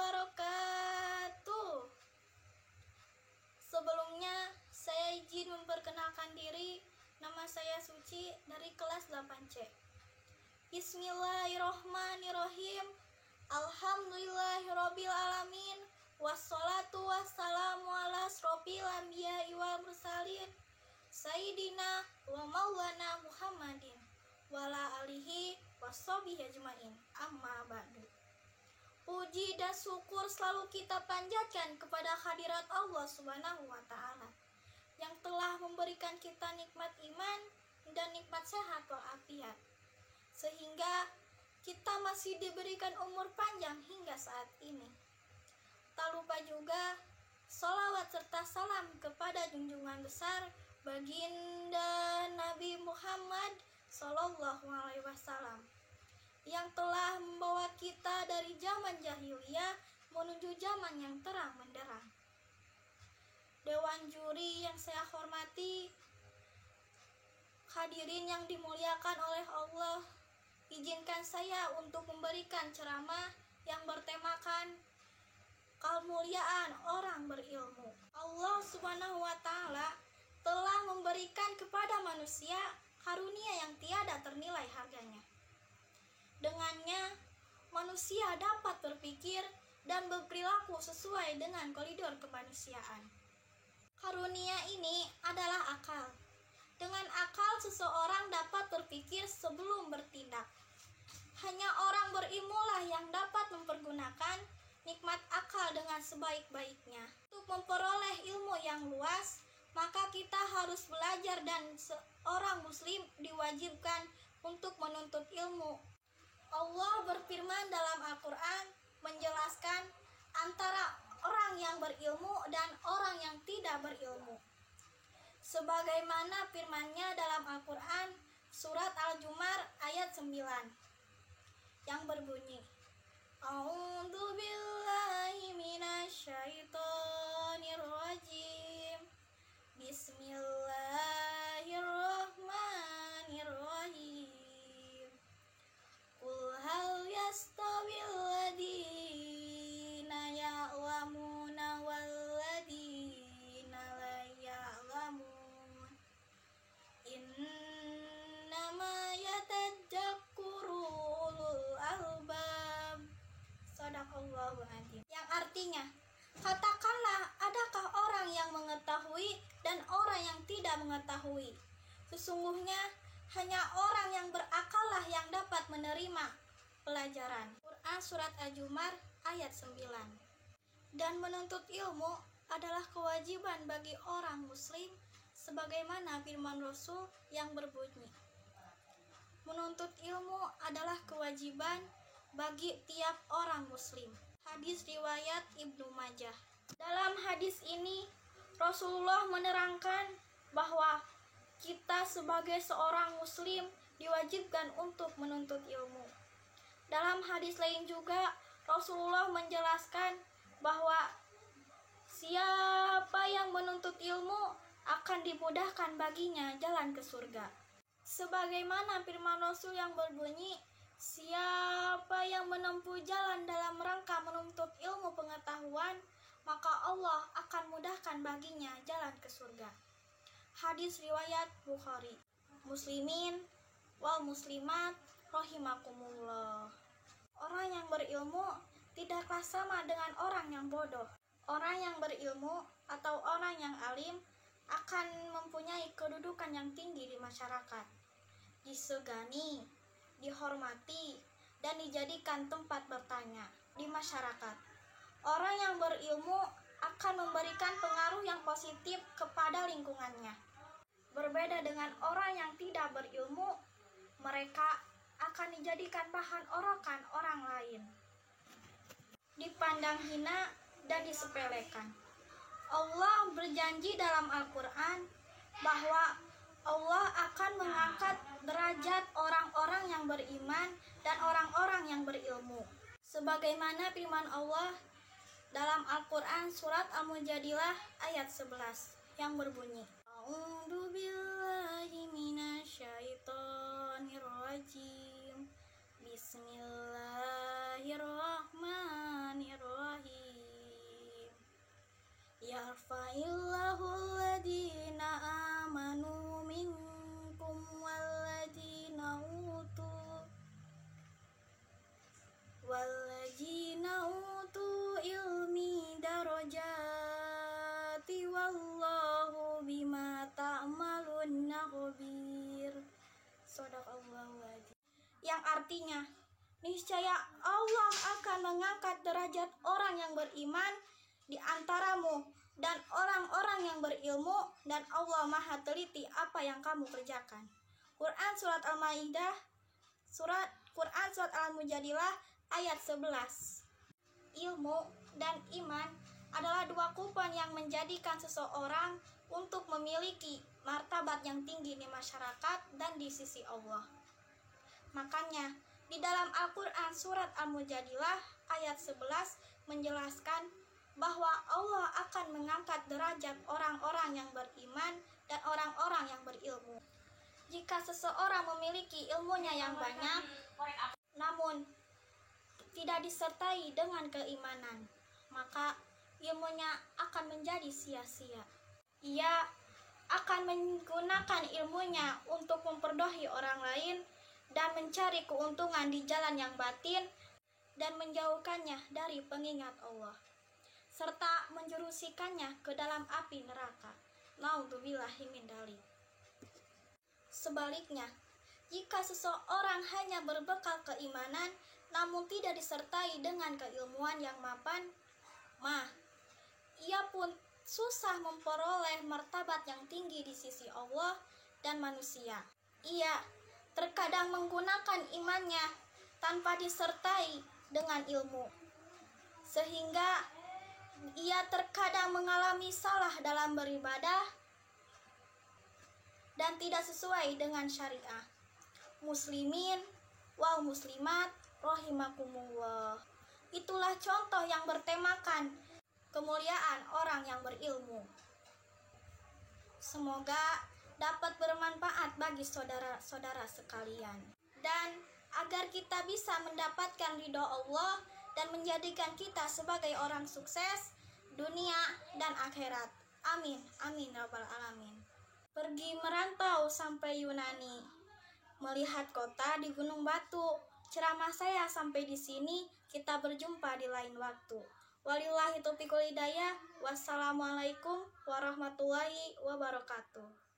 wabarakatuh. Sebelumnya saya izin memperkenalkan diri. Nama saya Suci dari kelas 8C. Bismillahirrohmanirrohim. Alhamdulillahirabbil alamin. Wassalatu wassalamu ala asrofil anbiya'i wal mursalin Sayyidina wa maulana Muhammadin wa ala alihi washabihi ajmain. Amma ba'du. Puji dan syukur selalu kita panjatkan kepada hadirat Allah Subhanahu wa Ta'ala yang telah memberikan kita nikmat iman dan nikmat sehat walafiat, sehingga kita masih diberikan umur panjang hingga saat ini. Tak lupa juga sholawat serta salam kepada junjungan besar baginda Nabi Muhammad Sallallahu Alaihi Wasallam yang telah membawa kita dari zaman jahiliyah menuju zaman yang terang benderang. Dewan juri yang saya hormati, hadirin yang dimuliakan oleh Allah, izinkan saya untuk memberikan ceramah yang bertemakan kemuliaan orang berilmu. Allah Subhanahu wa Ta'ala telah memberikan kepada manusia karunia yang tiada ternilai harganya. Dengannya, manusia dapat berpikir dan berperilaku sesuai dengan koridor kemanusiaan. Karunia ini adalah akal. Dengan akal, seseorang dapat berpikir sebelum bertindak. Hanya orang berilmulah yang dapat mempergunakan nikmat akal dengan sebaik-baiknya. Untuk memperoleh ilmu yang luas, maka kita harus belajar dan seorang muslim diwajibkan untuk menuntut ilmu. Allah berfirman dalam Al-Quran menjelaskan antara orang yang berilmu dan orang yang tidak berilmu. Sebagaimana firman-Nya dalam Al-Quran surat Al-Zumar ayat 9 yang berbunyi, A'udzu billahi minasyaitonir rajim. Bismillahirrahmanirrahim. Qul hal yastawil ladina ya'lamuna wal ladina la ya'lamun. Innama yatadzakkaru ulul albab. Shadaqallahul adzim. Yang artinya, katakanlah, adakah orang yang mengetahui dan orang yang tidak mengetahui? Sesungguhnya hanya orang yang berakallah yang dapat menerima pelajaran. Quran Surat Al-Zumar ayat 9. Dan menuntut ilmu adalah kewajiban bagi orang muslim, sebagaimana firman Rasul yang berbunyi, menuntut ilmu adalah kewajiban bagi tiap orang muslim. Hadis riwayat Ibnu Majah. Dalam hadis ini, Rasulullah menerangkan bahwa kita sebagai seorang muslim diwajibkan untuk menuntut ilmu. Dalam hadis lain juga, Rasulullah menjelaskan bahwa siapa yang menuntut ilmu akan dimudahkan baginya jalan ke surga. Sebagaimana firman Rasul yang berbunyi, siapa yang menempuh jalan dalam rangka menuntut ilmu pengetahuan, maka Allah akan mudahkan baginya jalan ke surga. Hadis riwayat Bukhari. Muslimin wal muslimat rahimakumullah. Orang yang berilmu tidaklah sama dengan orang yang bodoh. Orang yang berilmu atau orang yang alim akan mempunyai kedudukan yang tinggi di masyarakat, disegani, dihormati, dan dijadikan tempat bertanya di masyarakat. Orang yang berilmu akan memberikan pengaruh yang positif kepada lingkungannya. Berbeda dengan orang yang tidak berilmu, mereka akan dijadikan bahan orokan orang lain, dipandang hina dan disepelekan. Allah berjanji dalam Al-Quran bahwa Allah akan mengangkat derajat orang-orang yang beriman dan orang-orang yang berilmu. Sebagaimana firman Allah dalam Al-Quran surat Al-Mujadilah ayat 11 yang berbunyi, A'udzu billahi minasyaitonir rajim. Bismillahirrahmanirrahim. Yarfa'illahu alladhina amanu minkum walladhina utu ilmi darajati wallahu bima ta'maluna khabir. Shadaqallahu adzim. Yang artinya, niscaya Allah akan mengangkat derajat orang yang beriman di antaramu dan orang-orang yang berilmu, dan Allah Maha teliti apa yang kamu kerjakan. Quran surat Al-Maidah, Quran surat Al-Mujadilah ayat 11. Ilmu dan iman adalah dua kupon yang menjadikan seseorang untuk memiliki martabat yang tinggi di masyarakat dan di sisi Allah. Makanya di dalam Al-Quran surat Al-Mujadilah ayat 11 menjelaskan bahwa Allah akan mengangkat derajat orang-orang yang beriman dan orang-orang yang berilmu. Jika seseorang memiliki ilmunya yang banyak, namun tidak disertai dengan keimanan, maka ilmunya akan menjadi sia-sia. Ia akan menggunakan ilmunya untuk memperdohi orang lain dan mencari keuntungan di jalan yang batin dan menjauhkannya dari pengingat Allah, serta menjerusikannya ke dalam api neraka. Naudzubillahi min dzalik. Sebaliknya, jika seseorang hanya berbekal keimanan namun tidak disertai dengan keilmuan yang mapan, ia pun susah memperoleh martabat yang tinggi di sisi Allah dan manusia. Ia terkadang menggunakan imannya tanpa disertai dengan ilmu, sehingga ia terkadang mengalami salah dalam beribadah dan tidak sesuai dengan syariah. Muslimin wal muslimat rahimakumullah. Itulah contoh yang bertemakan kemuliaan orang yang berilmu. Semoga dapat bermanfaat bagi saudara-saudara sekalian, dan agar kita bisa mendapatkan ridho Allah dan menjadikan kita sebagai orang sukses dunia dan akhirat. Amin, amin rabbal alamin. Pergi merantau sampai Yunani, melihat kota di Gunung Batu. Ceramah saya sampai di sini. Kita berjumpa di lain waktu. Walillahi taufiq wal hidayah. Wassalamualaikum warahmatullahi wabarakatuh.